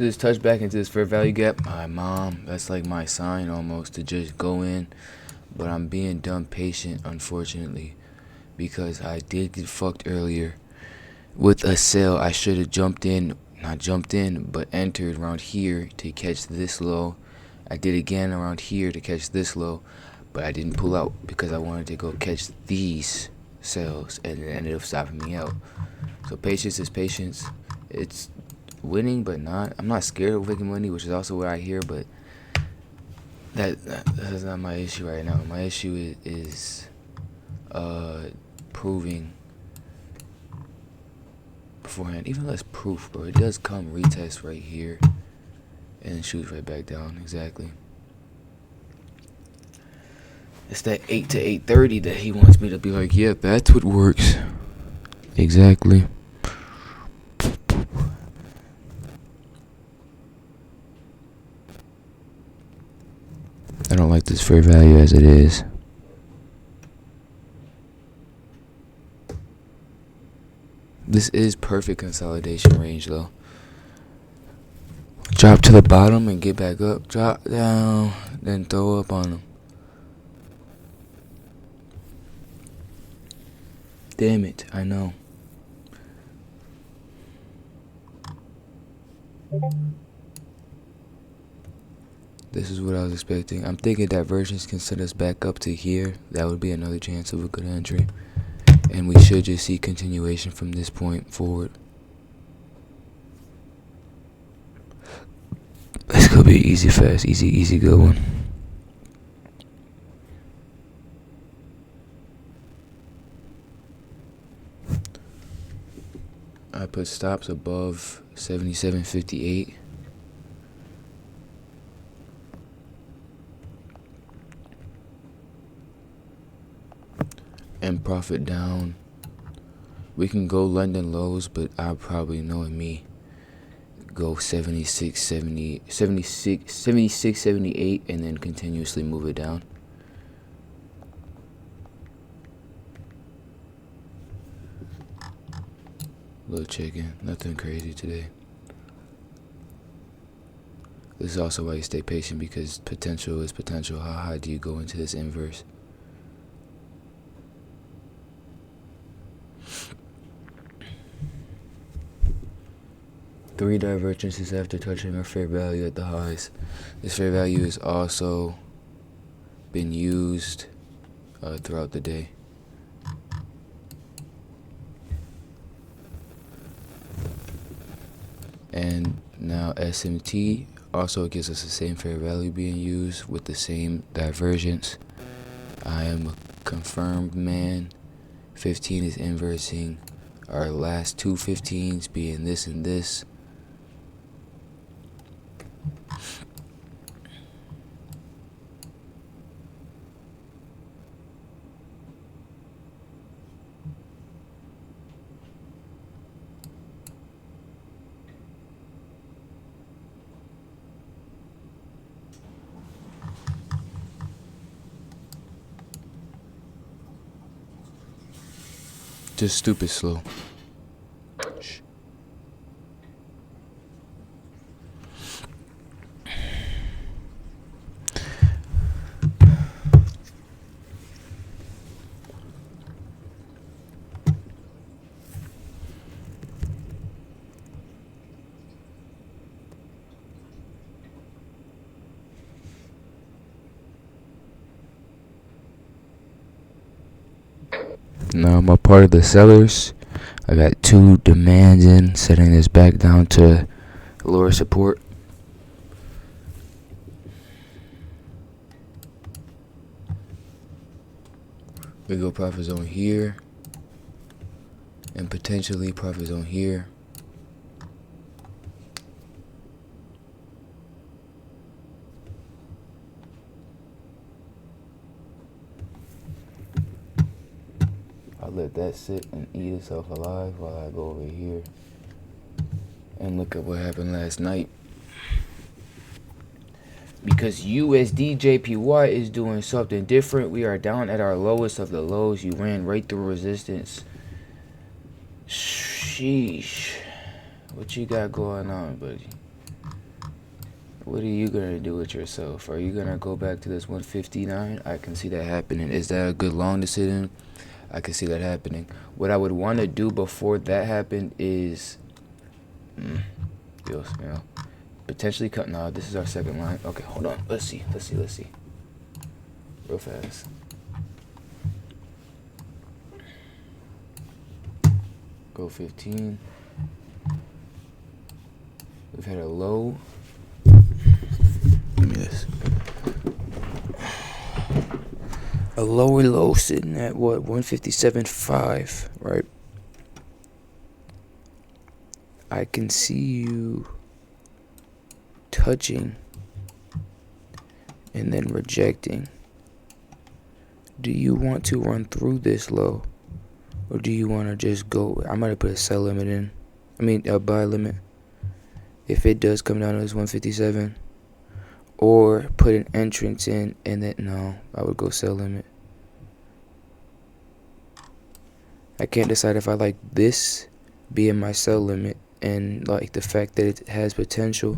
So just touch back into this fair value gap. My mom, that's like my sign almost to just go in. But I'm being dumb patient, unfortunately, because I did get fucked earlier with a sell. I should have not jumped in, but entered around here to catch this low. I did again around here to catch this low, but I didn't pull out because I wanted to go catch these sells, and it ended up stopping me out. So patience is patience. It's winning, but not. I'm not scared of making money, which is also what I hear, but that's not my issue right now. My issue is proving beforehand. Even less proof, bro. It does come retest right here and shoots right back down. Exactly. It's that 8 to 8:30 that he wants me to be like, yeah, that's what works. Exactly. I don't like this fair value as it is. This is perfect consolidation range though. Drop to the bottom and get back up. Drop down, then throw up on them. Damn it, I know. This is what I was expecting. I'm thinking divergence can set us back up to here. That would be another chance of a good entry. And we should just see continuation from this point forward. This could be easy, fast, easy, good one. I put stops above 77.58. And profit down. We can go London lows, but I probably, knowing me, go 76, 78, and then continuously move it down. Little chicken, nothing crazy today. This is also why you stay patient, because potential is potential. How high do you go into this inverse? Three divergences after touching our fair value at the highs. This fair value has also been used throughout the day. And now SMT also gives us the same fair value being used with the same divergence. I am a confirmed man. 15 is inversing our last two 15s, being this and this. Just stupid slow. Shh. Now I'm a part of the sellers. I got two demands in, setting this back down to lower support. We go profit zone here, and potentially profit zone here. I'll let that sit and eat itself alive while I go over here and look at what happened last night. Because USD JPY is doing something different. We are down at our lowest of the lows. You ran right through resistance. Sheesh. What you got going on, buddy? What are you gonna do with yourself? Are you gonna go back to this 159? I can see that happening. Is that a good long to sit in? I can see that happening. What I would want to do before that happened is, potentially cut. No, this is our second line. Okay, hold on. Let's see. Real fast. Go 15. We've had a low. Give me this. A lower low sitting at what? 157.5, right? I can see you touching and then rejecting. Do you want to run through this low? Or do you want to just go? I might have put a sell limit in. A buy limit. If it does come down to this 157. Or put an entrance in and then, no, I would go sell limit. I can't decide if I like this being my sell limit and like the fact that it has potential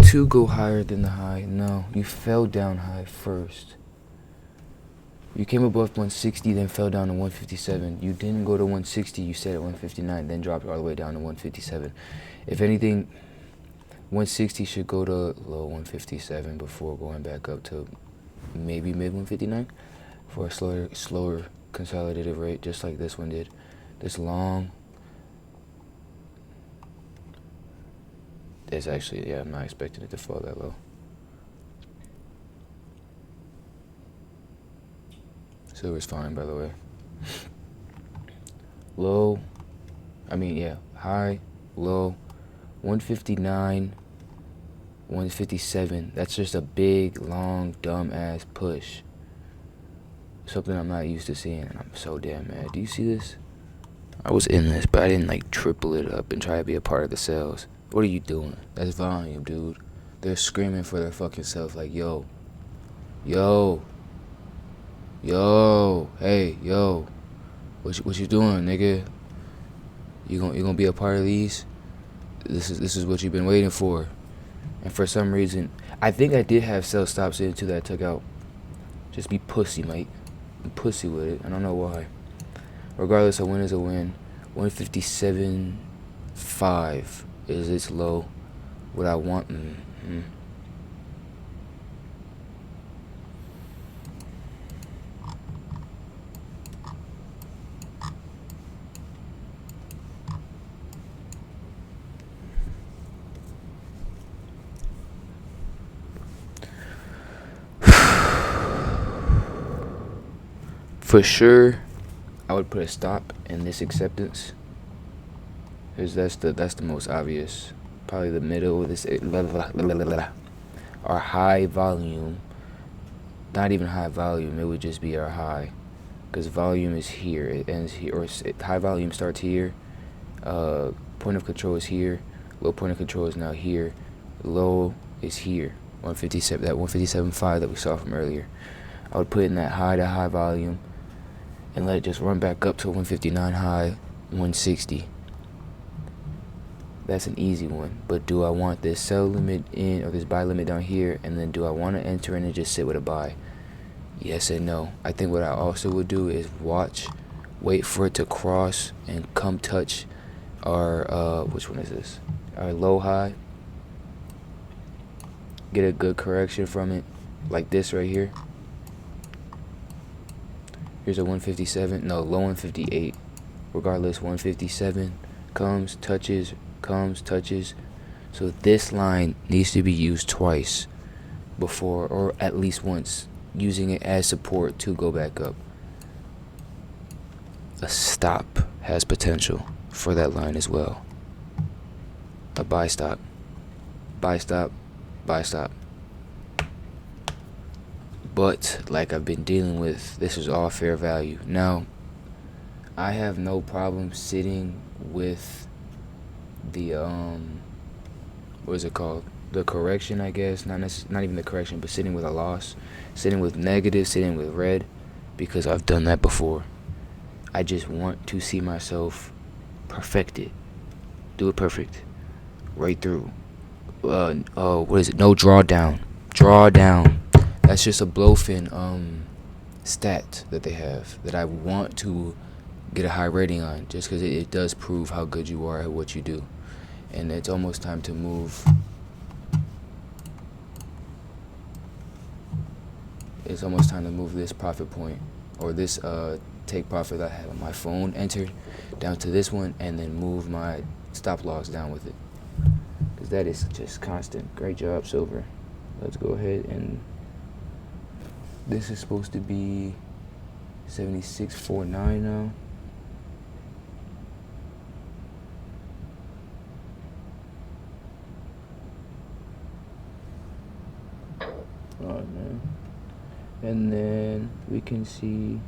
to go higher than the high. No, you fell down high first. You came above 160, then fell down to 157. You didn't go to 160, you stayed at 159, then dropped all the way down to 157. If anything, 160 should go to low 157 before going back up to maybe mid 159 for a slower consolidated rate, just like this one did. This long. It's actually, I'm not expecting it to fall that low. Silver's fine, by the way. High, low, 159, 157. That's just a big, long, dumb ass push. Something I'm not used to seeing, and I'm so damn mad. Do you see this? I was in this, but I didn't triple it up and try to be a part of the sales. What are you doing? That's volume, dude. They're screaming for their fucking self, like, yo, hey, yo, what you doing, nigga? You gonna be a part of these? This is what you've been waiting for. And for some reason, I think I did have sell stops in too that I took out. Just be pussy, mate. Be pussy with it. I don't know why. Regardless, a win is a win. 157.5 is its low. What I want. For sure, I would put a stop in this acceptance, because that's the most obvious. Probably the middle of this, our high volume. Not even high volume, it would just be our high, because volume is here, it ends here, or high volume starts here. Point of control is here. Low point of control is now here. Low is here. 157. That 157.5 that we saw from earlier. I would put in that high to high volume and let it just run back up to 159 high, 160. That's an easy one. But do I want this sell limit in or this buy limit down here, and then do I want to enter in and just sit with a buy? Yes and no. I think what I also would do is wait for it to cross and come touch our which one is this? Our low high. Get a good correction from it, like this right here. Here's a 157, no, low 158. Regardless, 157 comes, touches. So this line needs to be used twice before, or at least once, using it as support to go back up. A stop has potential for that line as well. A buy stop. But like I've been dealing with, this is all fair value. Now, I have no problem sitting with the what is it called? The correction, I guess. Not even the correction, but sitting with a loss, sitting with negative, sitting with red, because I've done that before. I just want to see myself perfect it. Do it perfect. Right through. what is it? No drawdown. Drawdown. That's just a blowfin stat that they have that I want to get a high rating on, just because it does prove how good you are at what you do. And it's almost time to move. It's almost time to move this profit point, or this take profit that I have on my phone entered, down to this one, and then move my stop loss down with it, because that is just constant. Great job, Silver. Let's go ahead, and this is supposed to be 76.49 now. Alright, man. And then we can see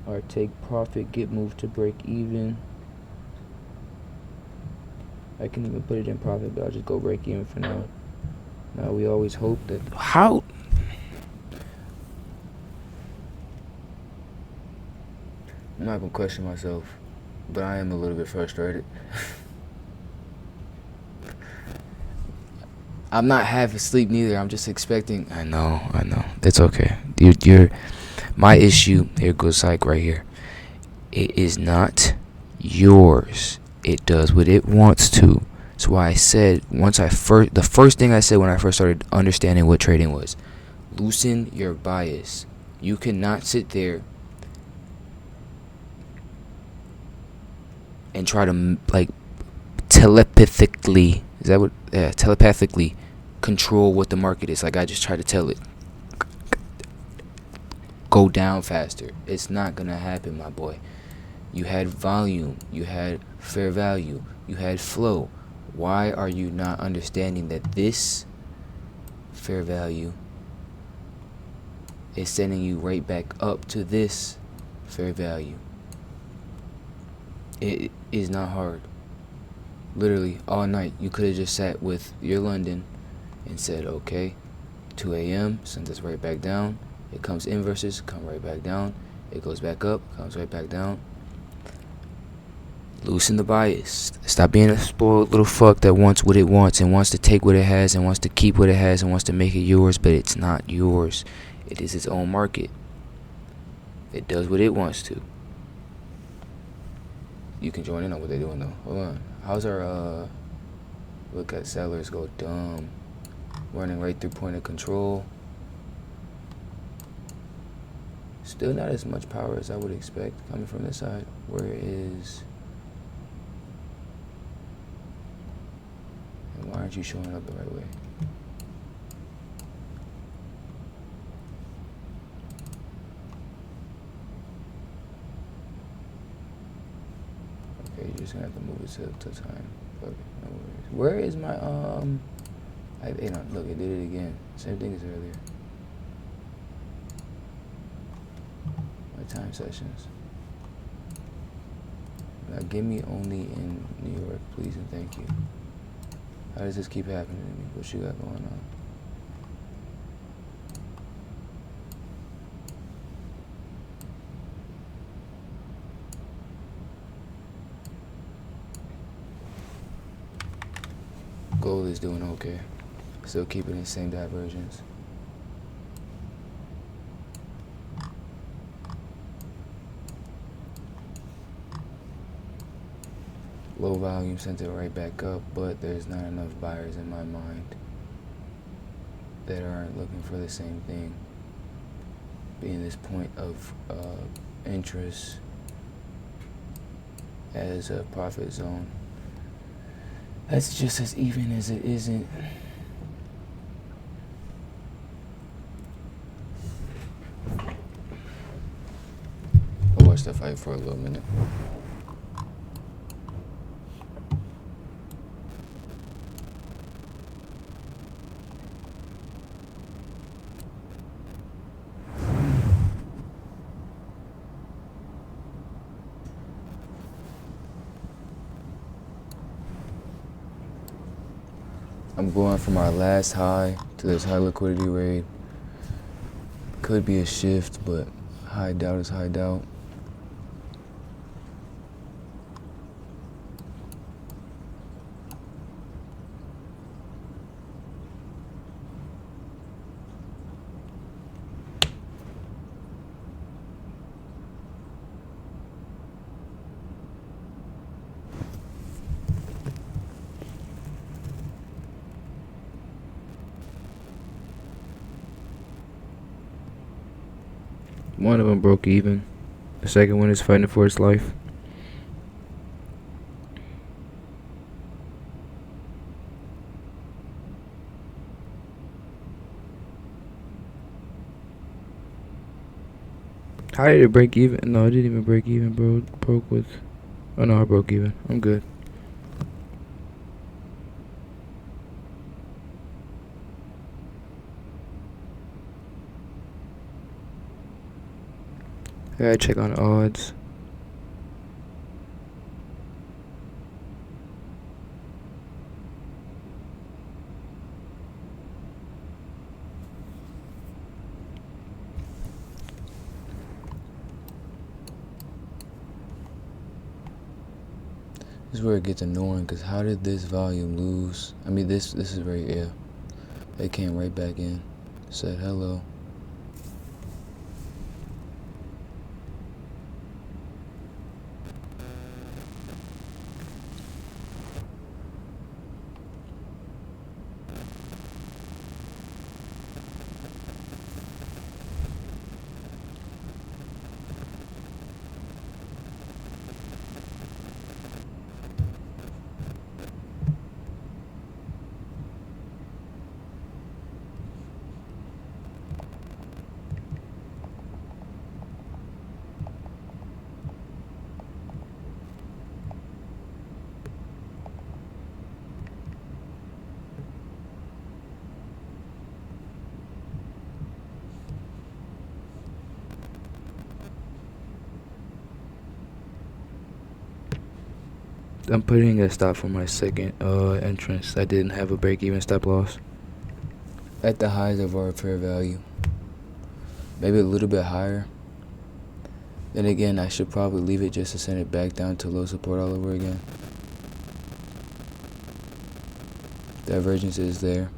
our take profit get moved to break even. I can even put it in profit, but I'll just go break even for now. Now we always hope that how I'm not gonna question myself, but I am a little bit frustrated. I'm not half asleep neither. I'm just expecting. I know. That's okay. You're my issue. Here goes psych right here. It is not yours. It does what it wants to. That's why I said the first thing I said when I first started understanding what trading was, loosen your bias. You cannot sit there and try to telepathically. Is that what? Yeah, telepathically control what the market is. Like I just try to tell it, go down faster. It's not gonna happen, my boy. You had volume, you had fair value, you had flow. Why are you not understanding that this fair value is sending you right back up to this fair value? It is not hard. Literally all night you could have just sat with your London and said, okay, 2 a.m. sends us right back down. It comes inverses, come right back down. It goes back up, comes right back down. Loosen the bias. Stop being a spoiled little fuck that wants what it wants and wants to take what it has and wants to keep what it has and wants to make it yours, but it's not yours. It is its own market. It does what it wants to. You can join in on what they're doing though. Hold on. How's our look at sellers go dumb. Running right through point of control. Still not as much power as I would expect coming from this side. Where is... And why aren't you showing up the right way? Okay, you're just gonna have to move it to time. Okay, no worries. Where is my I have 8 on. Look, it did it again. Same thing as earlier. My time sessions. Now give me only in New York, please and thank you. How does this keep happening to me? What you got going on? Gold is doing okay. Still keeping the same divergence. Low volume sent it right back up, but there's not enough buyers in my mind that aren't looking for the same thing. Being this point of interest as a profit zone. That's just as even as it isn't. I'll watch that fight for a little minute. I'm going from our last high to this high liquidity raid. Could be a shift, but high doubt is high doubt. One of them broke even. The second one is fighting for its life. How did it break even? No, it didn't even break even, bro. It broke with. Oh no, I broke even. I'm good. I gotta check on the odds. This is where it gets annoying, because how did this volume lose? I mean, this is very, yeah. They came right back in. Said hello. I'm putting a stop for my second entrance. I didn't have a break-even stop loss. At the highs of our fair value. Maybe a little bit higher. Then again, I should probably leave it just to send it back down to low support all over again. Divergence is there.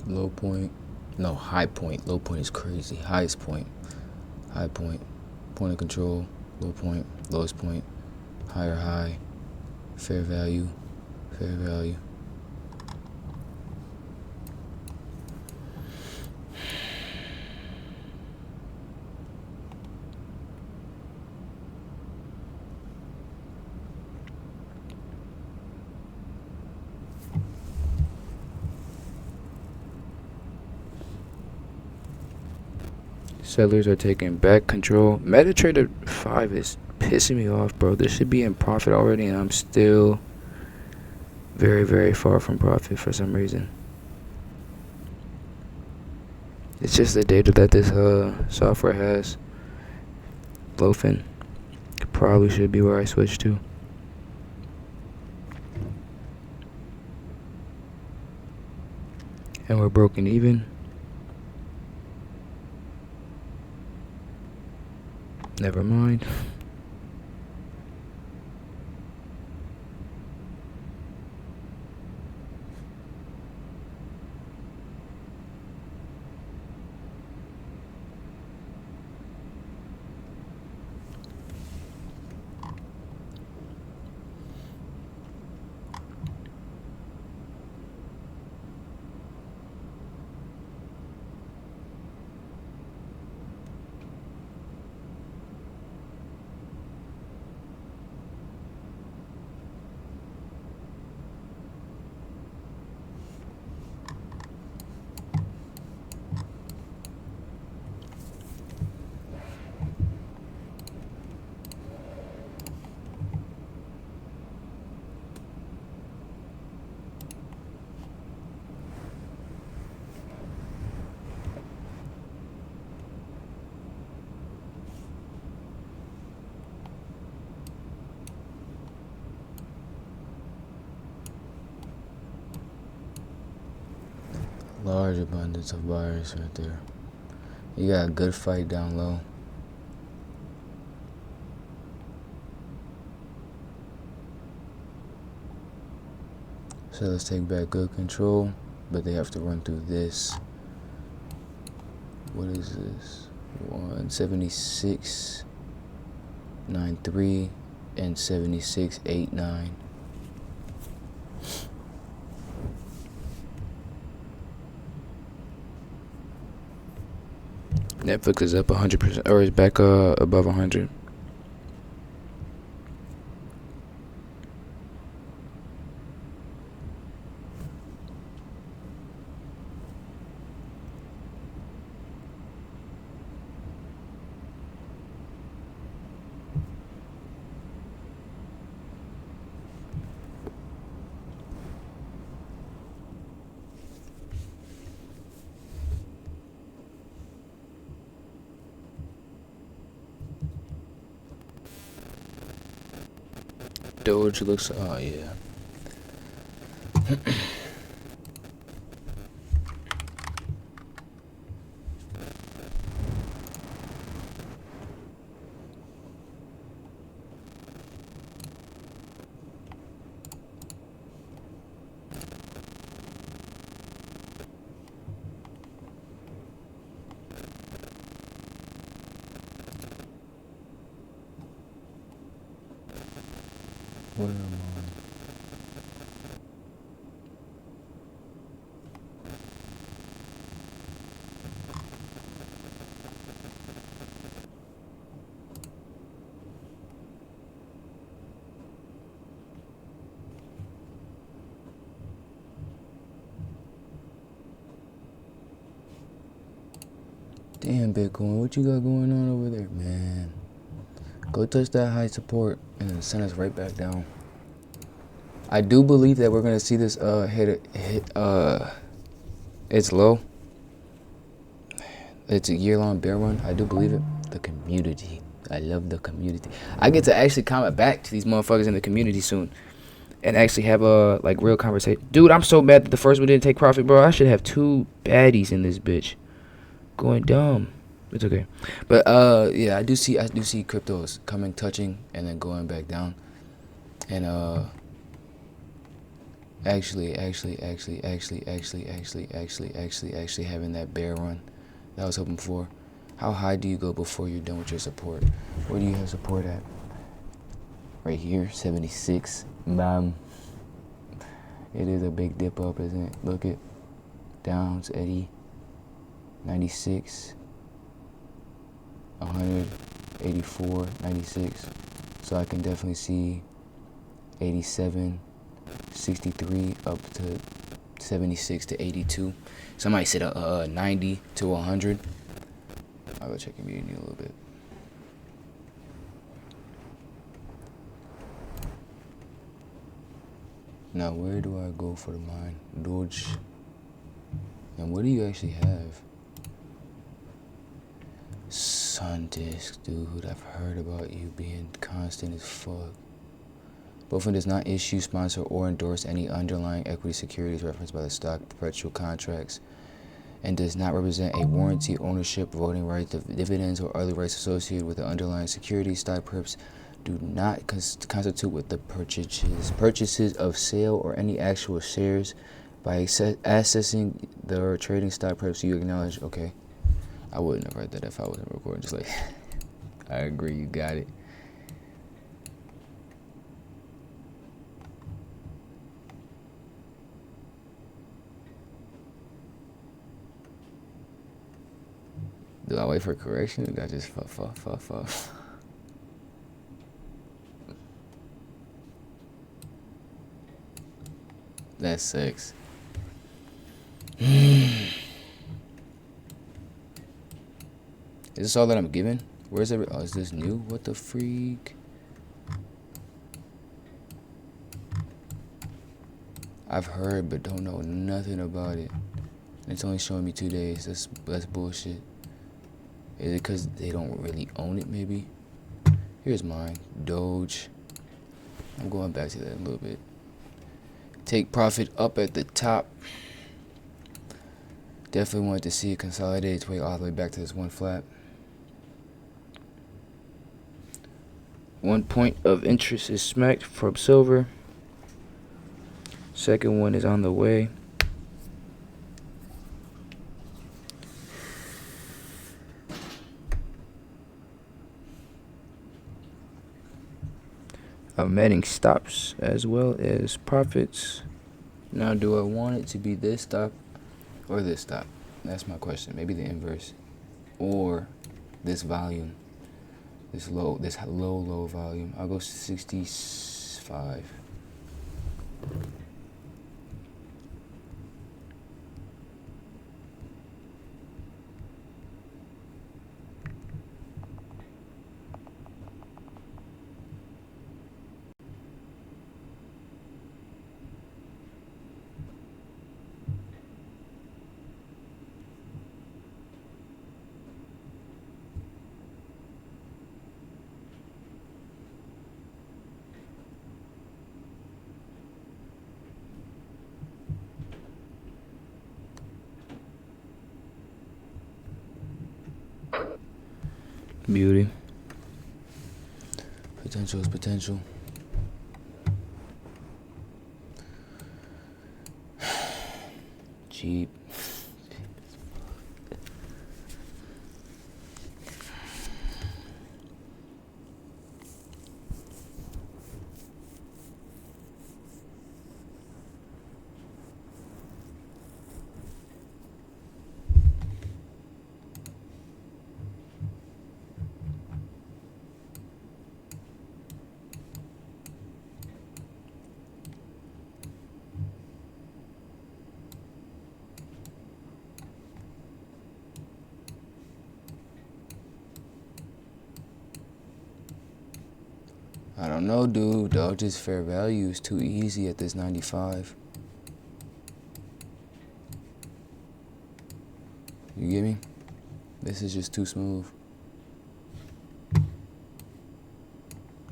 Low point. No, high point. Low point is crazy. Highest point. High point. Point of control. Low point. Lowest point. Higher high. Fair value. Fair value. Sellers are taking back control. MetaTrader 5 is pissing me off, bro. This should be in profit already, and I'm still very, very far from profit for some reason. It's just the data that this software has. Loafing probably should be where I switch to. And we're broken even. Never mind. Large abundance of buyers right there. You got a good fight down low. So let's take back good control, but they have to run through this. What is this? 176.93 and 76.89. Netflix is up 100%, or is back above 100. Doge looks, oh yeah. Where am I? Damn, Bitcoin, what you got going on over there, man? Go touch that high support and then send us right back down. I do believe that we're gonna see this hit it's low. It's a year-long bear run. I do believe it. The community. I love the community. I get to actually comment back to these motherfuckers in the community soon. And actually have a like real conversation. Dude, I'm so mad that the first one didn't take profit, bro. I should have 2 baddies in this bitch. Going dumb. It's okay. But yeah, I do see cryptos coming, touching, and then going back down. And actually having that bear run that I was hoping for. How high do you go before you're done with your support? Where do you have support at? Right here, 76. Bam. It is a big dip up, isn't it? Look it. Downs, Eddie. 96. 184, 96. So I can definitely see 87, 63 up to 76 to 82. Somebody said 90 to 100. I'll go check community a little bit. Now where do I go for the mine? Doge. And what do you actually have? SanDisk, dude. I've heard about you being constant as fuck. BOFIN does not issue, sponsor, or endorse any underlying equity securities referenced by the stock perpetual contracts and does not represent a warranty, ownership, voting rights, dividends, or other rights associated with the underlying securities. Stock perps do not constitute with the purchases of sale or any actual shares. By accessing the trading stock perps, you acknowledge, okay. I wouldn't have read that if I wasn't recording. Just like, I agree, you got it. Do I wait for correction or do I just fuck? That's 6. Is this all that I'm given? Where's every? Oh, is this new? What the freak? I've heard but don't know nothing about it. And it's only showing me 2 days. That's bullshit. Is it because they don't really own it, maybe? Here's mine. Doge. I'm going back to that in a little bit. Take profit up at the top. Definitely wanted to see it consolidate its way all the way back to this one flat. 1 point of interest is smacked from silver. Second one is on the way. I'm adding stops as well as profits. Now, do I want it to be this stop or this stop? That's my question. Maybe the inverse, or this volume, this low volume. I'll go 65. Beauty. Potential is potential. Cheap. I don't know, dude. Doge's fair value is too easy at this 95. You get me? This is just too smooth.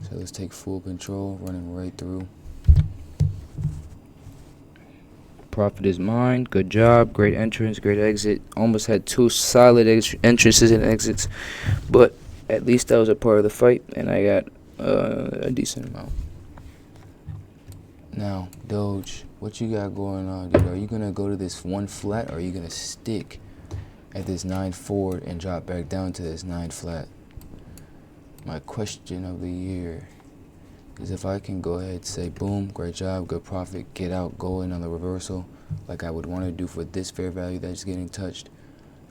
So let's take full control, running right through. Profit is mine. Good job. Great entrance, great exit. Almost had two solid entrances and exits, but at least that was a part of the fight, and I got a decent amount. Now, Doge, what you got going on, dude? Are you gonna go to this one flat, or are you gonna stick at this 9 forward and drop back down to this 9 flat? My question of the year is if I can go ahead and say, boom, great job, good profit, get out, go in on the reversal, like I would want to do for this fair value that's getting touched,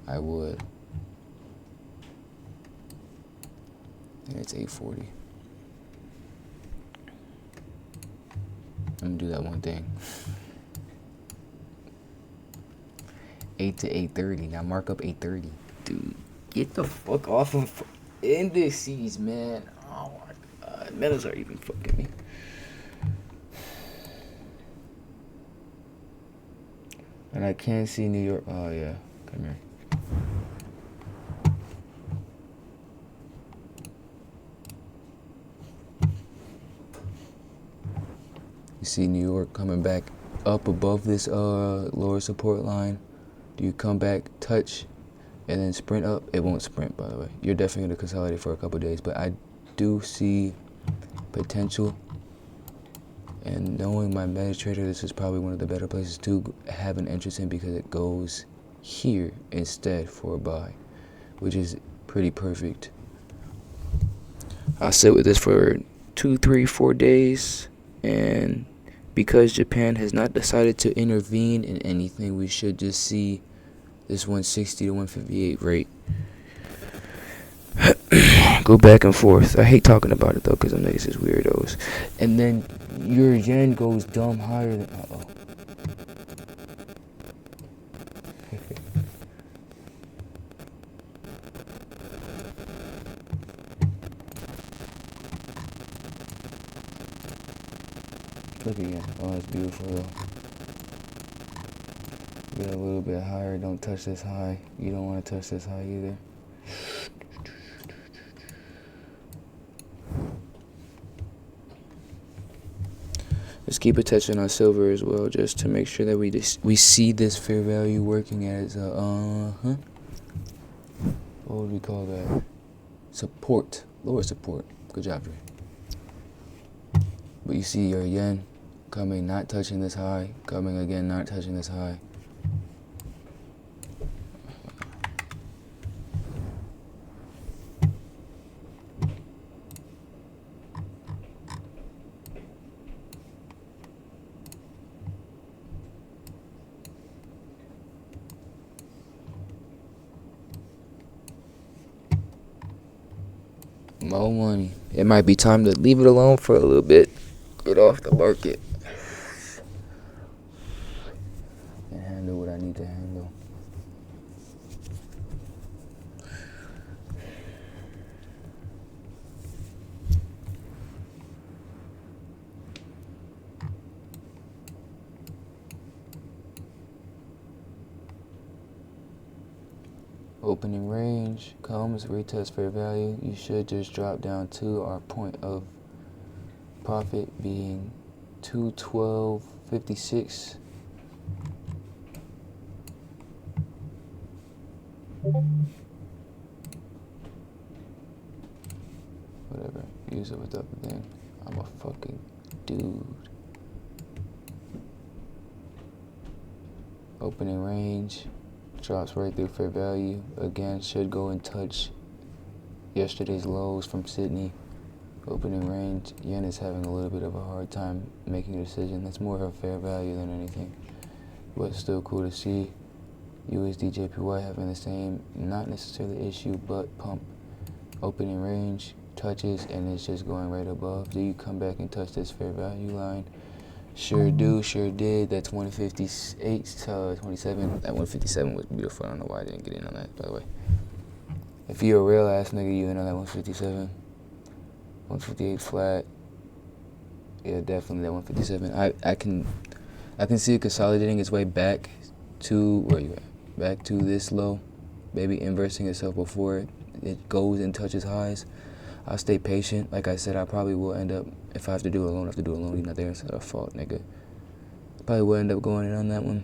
I would. And it's 840. I'm gonna do that one thing. 8 to 830. Now mark up 830. Dude, get the fuck off of indices, man. Oh my god. Metals are even fucking me. And I can't see New York. Oh yeah. Come here. You see New York coming back up above this lower support line. Do you come back, touch, and then sprint up? It won't sprint, by the way. You're definitely going to consolidate for a couple days, but I do see potential. And knowing my MetaTrader, this is probably one of the better places to have an interest in because it goes here instead for a buy, which is pretty perfect. I'll sit with this for 2, 3, 4 days, and because Japan has not decided to intervene in anything, we should just see this 160 to 158 rate go back and forth. I hate talking about it though, because them niggas is weirdos. And then your yen goes dumb higher than Look again. Oh, that's beautiful though. Get a little bit higher. Don't touch this high. You don't want to touch this high either. Let's keep attention on silver as well, just to make sure that we see this fair value working as a what would we call that? Support, lower support. Good job, Dre. But you see your yen coming, not touching this high, coming again, not touching this high. More money. It might be time to leave it alone for a little bit. Get off the market. And handle what I need to handle. Opening range comes, retest fair value. You should just drop down to our point of profit being 212.56. Whatever. Use it without the thing. I'm a fucking dude. Opening range. Drops right through fair value. Again, should go and touch yesterday's lows from Sydney. Opening range. Yen is having a little bit of a hard time making a decision. That's more of a fair value than anything. But still cool to see. USD JPY having the same, not necessarily issue, but pump. Opening range. Touches and it's just going right above. Do you come back and touch this fair value line? Sure do, sure did. That's 158 to 27. That 157 was beautiful. I don't know why I didn't get in on that, by the way. If you're a real ass nigga, you in on that 157. 158 flat. Yeah, definitely that 157. I can see it consolidating its way back to where you at? Back to this low. Maybe inversing itself before it goes and touches highs. I'll stay patient. Like I said, I probably will end up, if I have to do it alone, I have to do it alone. You're not there, it's not a fault, nigga. Probably will end up going in on that one.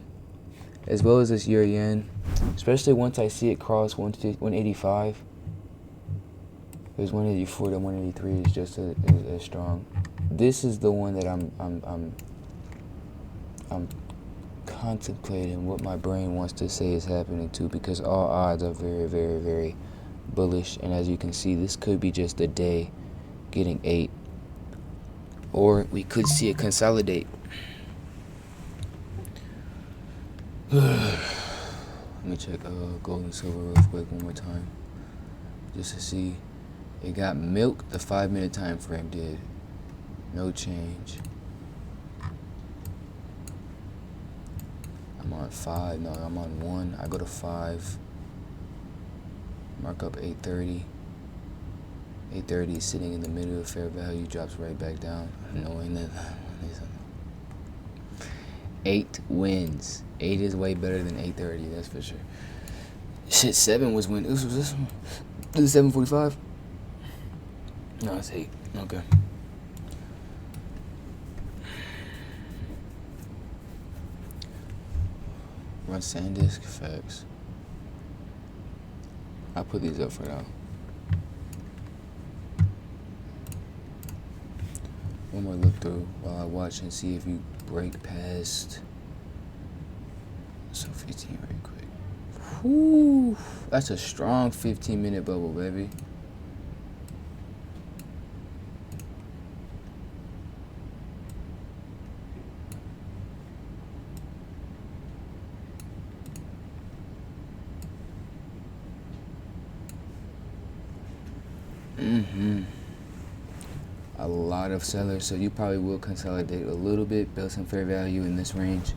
As well as this euro yen. Especially once I see it cross 185. There's 184 to 183 is just as strong. This is the one that I'm contemplating what my brain wants to say is happening to, because all odds are very, very, very bullish. And as you can see, this could be just a day getting 8, or we could see it consolidate. Let me check gold and silver real quick one more time, just to see. It got milked. The 5-minute time frame did. No change. I'm on 5. No, I'm on 1. I go to 5. Mark up 830. 830 is sitting in the middle of fair value. Drops right back down. Knowing that 8 wins. 8 is way better than 830. That's for sure. Shit, 7 was when. This was this one. This is 745. No, it's 8. Okay. Run SanDisk. Facts. I put these up for now. One more look through while I watch and see if you break past. So 15 right quick. Whew. That's a strong 15-minute bubble, baby. A lot of sellers, so you probably will consolidate a little bit, build some fair value in this range,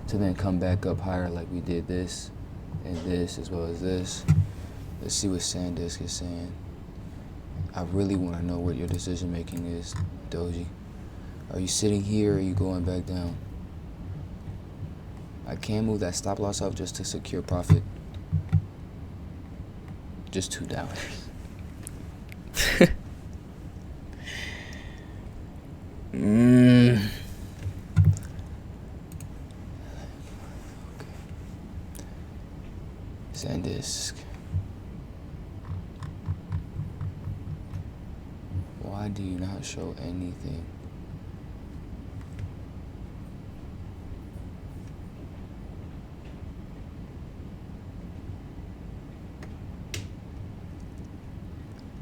to then come back up higher like we did this and this as well as this. Let's see what SanDisk is saying. I really want to know what your decision making is, Doji. Are you sitting here or are you going back down? I can move that stop loss up just to secure profit. Just $2. SanDisk. Why do you not show anything?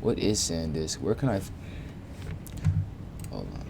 What is SanDisk? Where can I? Hold on.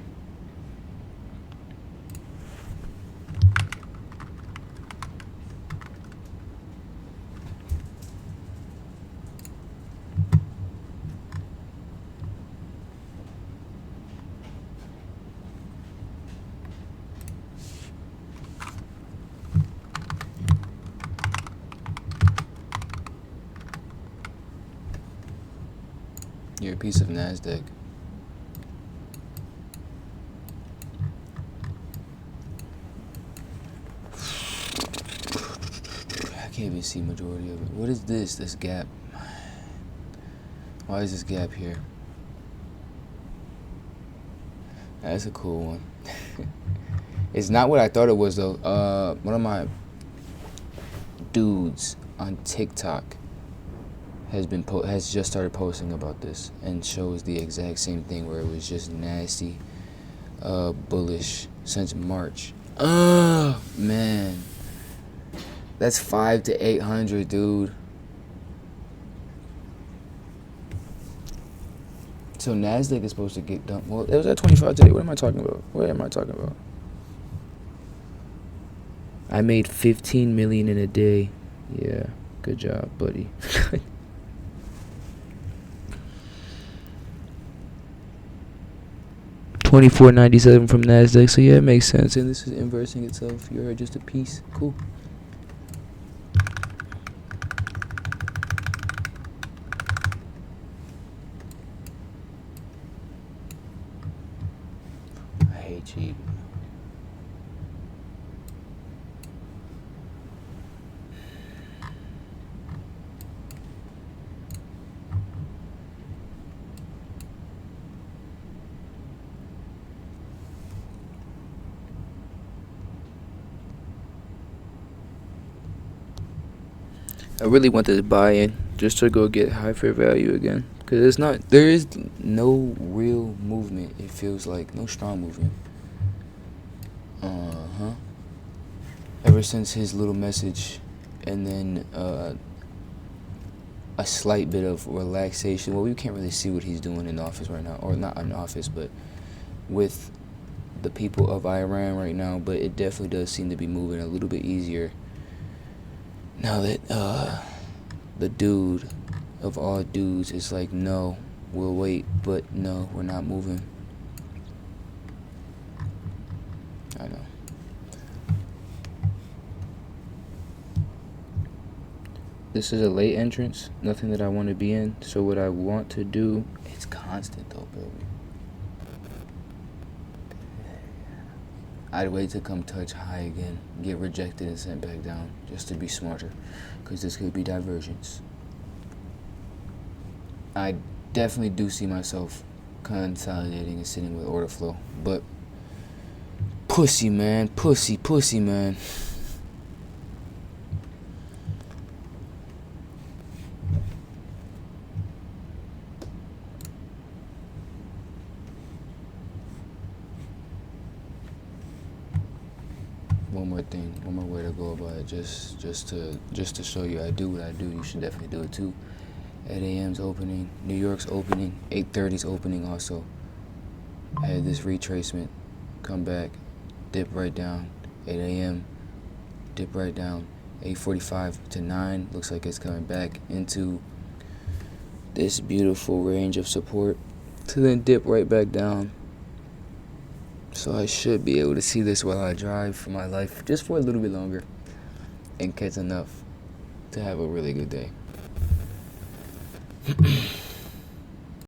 You're a piece of NASDAQ. I can't even see majority of it. What is this? This gap. Why is this gap here? That's a cool one. It's not what I thought it was though. One of my dudes on TikTok has just started posting about this and shows the exact same thing where it was just nasty, bullish since March. Oh man, that's 500 to 800, dude. So NASDAQ is supposed to get done. Well, it was at 25 today. What am I talking about? What am I talking about? I made 15 million in a day. Yeah, good job, buddy. 24.97 from NASDAQ, so yeah, it makes sense. And this is inversing itself. You're just a piece. Cool. I hate you. I really wanted to buy in just to go get high fair value again, because there is no real movement. It feels like no strong movement. Ever since his little message, and then a slight bit of relaxation. Well, we can't really see what he's doing in the office right now, or not in the office, but with the people of Iran right now. But it definitely does seem to be moving a little bit easier now that the dude of all dudes is like, no, we'll wait, but no, we're not moving. I know. This is a late entrance, nothing that I want to be in. So what I want to do, it's constant though, baby. I'd wait to come touch high again, get rejected and sent back down, just to be smarter, because this could be divergence. I definitely do see myself consolidating and sitting with order flow, but pussy, man, pussy, man. One more thing, one more way to go about it, just to show you I do what I do. You should definitely do it too. 8 a.m.'s opening, New York's opening, 8:30's opening also. I had this retracement, come back, dip right down, 8 a.m., dip right down, 8:45 to 9, looks like it's coming back into this beautiful range of support, to then dip right back down. So I should be able to see this while I drive for my life, just for a little bit longer, and catch enough to have a really good day.